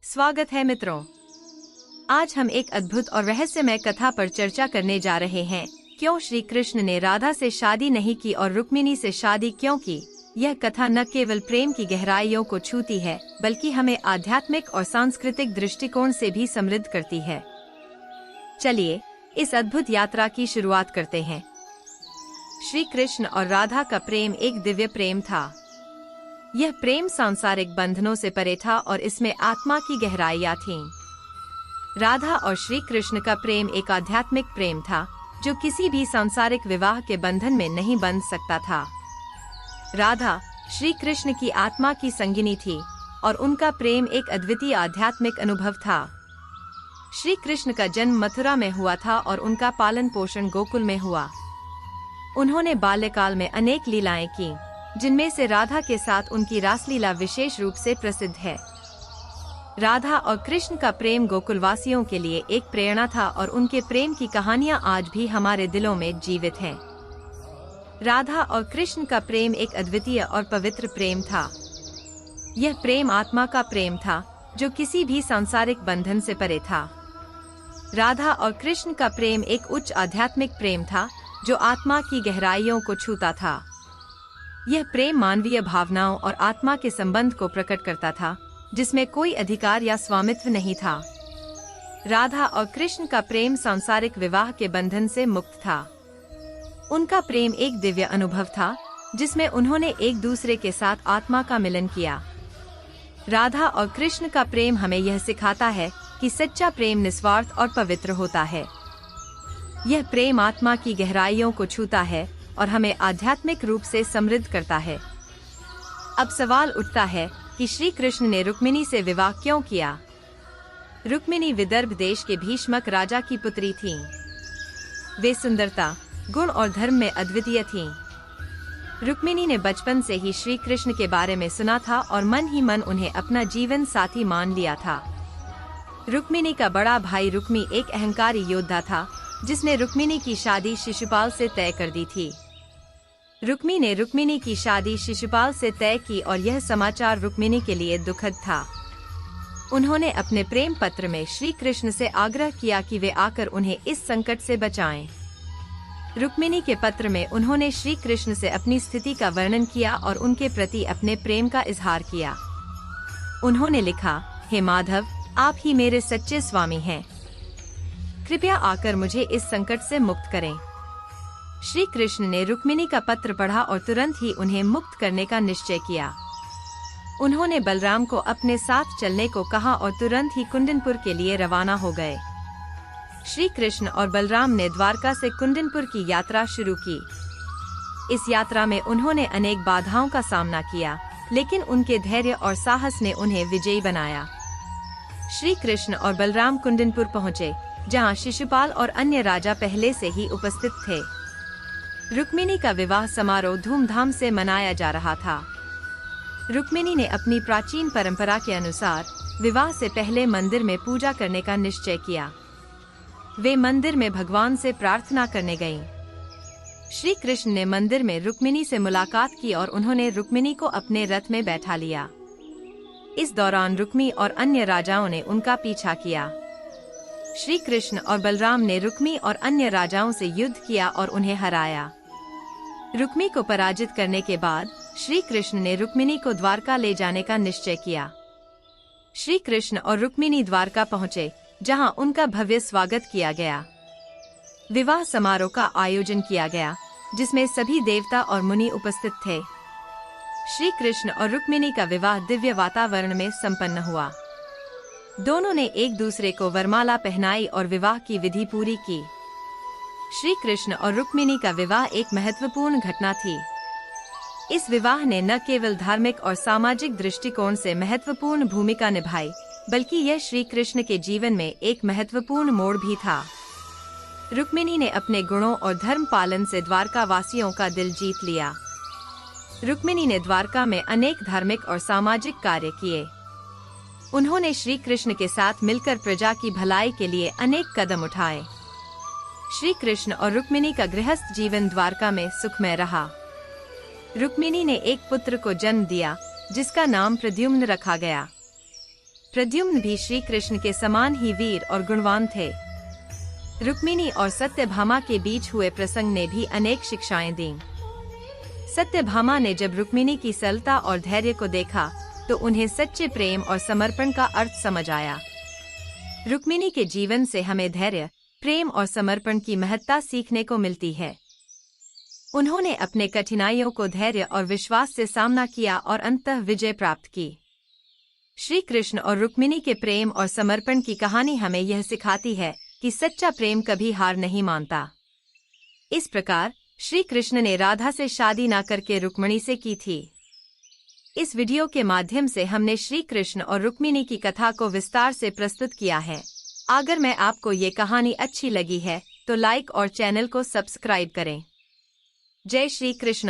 स्वागत है मित्रों। आज हम एक अद्भुत और रहस्यमय कथा पर चर्चा करने जा रहे हैं। क्यों श्री कृष्ण ने राधा से शादी नहीं की और रुक्मिणी से शादी क्यों की? यह कथा न केवल प्रेम की गहराइयों को छूती है, बल्कि हमें आध्यात्मिक और सांस्कृतिक दृष्टिकोण से भी समृद्ध करती है। चलिए इस अद्भुत यात्रा की शुरुआत करते हैं। श्री कृष्ण और राधा का प्रेम एक दिव्य प्रेम था। यह प्रेम सांसारिक बंधनों से परे था और इसमें आत्मा की गहराइयां थीं। राधा और श्री कृष्ण का प्रेम एक आध्यात्मिक प्रेम था, जो किसी भी सांसारिक विवाह के बंधन में नहीं बंध सकता था। राधा श्री कृष्ण की आत्मा की संगिनी थी और उनका प्रेम एक अद्वितीय आध्यात्मिक अनुभव था। श्री कृष्ण का जन्म मथुरा में हुआ था और उनका पालन पोषण गोकुल में हुआ। उन्होंने बाल्यकाल में अनेक लीलाएं की, जिनमें से राधा के साथ उनकी रासलीला विशेष रूप से प्रसिद्ध है। राधा और कृष्ण का प्रेम गोकुलवासियों के लिए एक प्रेरणा था और उनके प्रेम की कहानियां आज भी हमारे दिलों में जीवित हैं। राधा और कृष्ण का प्रेम एक अद्वितीय और पवित्र प्रेम था। यह प्रेम आत्मा का प्रेम था, जो किसी भी सांसारिक बंधन से परे था। राधा और कृष्ण का प्रेम एक उच्च आध्यात्मिक प्रेम था, जो आत्मा की गहराइयों को छूता था। यह प्रेम मानवीय भावनाओं और आत्मा के संबंध को प्रकट करता था, जिसमें कोई अधिकार या स्वामित्व नहीं था। राधा और कृष्ण का प्रेम सांसारिक विवाह के बंधन से मुक्त था। उनका प्रेम एक दिव्य अनुभव था, जिसमें उन्होंने एक दूसरे के साथ आत्मा का मिलन किया। राधा और कृष्ण का प्रेम हमें यह सिखाता है कि सच्चा प्रेम निस्वार्थ और पवित्र होता है। यह प्रेम आत्मा की गहराइयों को छूता है और हमें आध्यात्मिक रूप से समृद्ध करता है। अब सवाल उठता है कि श्री कृष्ण ने रुक्मिणी से विवाह क्यों किया? रुक्मिणी विदर्भ देश के भीष्मक राजा की पुत्री थीं। वे सुंदरता, गुण और धर्म में अद्वितीय थीं। रुक्मिणी ने बचपन से ही श्री कृष्ण के बारे में सुना था और मन ही मन उन्हें अपना जीवन साथी मान लिया था। रुक्मिणी का बड़ा भाई रुक्मी एक अहंकारी योद्धा था, जिसने रुक्मिणी की शादी शिशुपाल से तय कर दी थी। रुक्मी ने रुक्मिणी की शादी शिशुपाल से तय की और यह समाचार रुक्मिणी के लिए दुखद था। उन्होंने अपने प्रेम पत्र में श्री कृष्ण से आग्रह किया कि वे आकर उन्हें इस संकट से बचाएं। रुक्मिणी के पत्र में उन्होंने श्री कृष्ण से अपनी स्थिति का वर्णन किया और उनके प्रति अपने प्रेम का इजहार किया। उन्होंने लिखा, हे माधव, आप ही मेरे सच्चे स्वामी हैं। कृपया आकर मुझे इस संकट से मुक्त करें। श्री कृष्ण ने रुक्मिणी का पत्र पढ़ा और तुरंत ही उन्हें मुक्त करने का निश्चय किया। उन्होंने बलराम को अपने साथ चलने को कहा और तुरंत ही कुंदनपुर के लिए रवाना हो गए। श्री कृष्ण और बलराम ने द्वारका से कुंदनपुर की यात्रा शुरू की। इस यात्रा में उन्होंने अनेक बाधाओं का सामना किया, लेकिन उनके धैर्य और साहस ने उन्हें विजयी बनाया। श्री कृष्ण और बलराम कुंदनपुर पहुँचे, जहाँ शिशुपाल और अन्य राजा पहले से ही उपस्थित थे। रुक्मिणी का विवाह समारोह धूमधाम से मनाया जा रहा था। रुक्मिणी ने अपनी प्राचीन परंपरा के अनुसार विवाह से पहले मंदिर में पूजा करने का निश्चय किया। वे मंदिर में भगवान से प्रार्थना करने गईं। श्री कृष्ण ने मंदिर में रुक्मिणी से मुलाकात की और उन्होंने रुक्मिणी को अपने रथ में बैठा लिया। इस दौरान रुक्मी और अन्य राजाओं ने उनका पीछा किया। श्री कृष्ण और बलराम ने रुक्मी और अन्य राजाओं से युद्ध किया और उन्हें हराया। रुक्मी को पराजित करने के बाद श्री कृष्ण ने रुक्मिणी को द्वारका ले जाने का निश्चय किया। श्री कृष्ण और रुक्मिणी द्वारका पहुँचे, जहां उनका भव्य स्वागत किया गया। विवाह समारोह का आयोजन किया गया, जिसमें सभी देवता और मुनि उपस्थित थे। श्री कृष्ण और रुक्मिणी का विवाह दिव्य वातावरण में संपन्न हुआ। दोनों ने एक दूसरे को वरमाला पहनाई और विवाह की विधि पूरी की। श्री कृष्ण और रुक्मिणी का विवाह एक महत्वपूर्ण घटना थी। इस विवाह ने न केवल धार्मिक और सामाजिक दृष्टिकोण से महत्वपूर्ण भूमिका निभाई, बल्कि यह श्री कृष्ण के जीवन में एक महत्वपूर्ण मोड़ भी था। रुक्मिणी ने अपने गुणों और धर्म पालन से द्वारका वासियों का दिल जीत लिया। रुक्मिणी ने द्वारका में अनेक धार्मिक और सामाजिक कार्य किए। उन्होंने श्री कृष्ण के साथ मिलकर प्रजा की भलाई के लिए अनेक कदम उठाए। श्री कृष्ण और रुक्मिणी का गृहस्थ जीवन द्वारका में सुखमय रहा। रुक्मिणी ने एक पुत्र को जन्म दिया, जिसका नाम प्रद्युम्न रखा गया। प्रद्युम्न भी श्री कृष्ण के समान ही वीर और गुणवान थे। रुक्मिणी और सत्यभामा के बीच हुए प्रसंग ने भी अनेक शिक्षाएं दी। सत्यभामा ने जब रुक्मिणी की सरलता और धैर्य को देखा तो उन्हें सच्चे प्रेम और समर्पण का अर्थ समझ आया। रुक्मिणी के जीवन से हमें धैर्य, प्रेम और समर्पण की महत्ता सीखने को मिलती है। उन्होंने अपने कठिनाइयों को धैर्य और विश्वास से सामना किया और अंततः विजय प्राप्त की। श्री कृष्ण और रुक्मिणी के प्रेम और समर्पण की कहानी हमें यह सिखाती है कि सच्चा प्रेम कभी हार नहीं मानता। इस प्रकार श्री कृष्ण ने राधा से शादी न करके रुक्मिणी से की थी। इस वीडियो के माध्यम से हमने श्री कृष्ण और रुक्मिणी की कथा को विस्तार से प्रस्तुत किया है। अगर मैं आपको ये कहानी अच्छी लगी है तो लाइक और चैनल को सब्सक्राइब करें। जय श्री कृष्ण।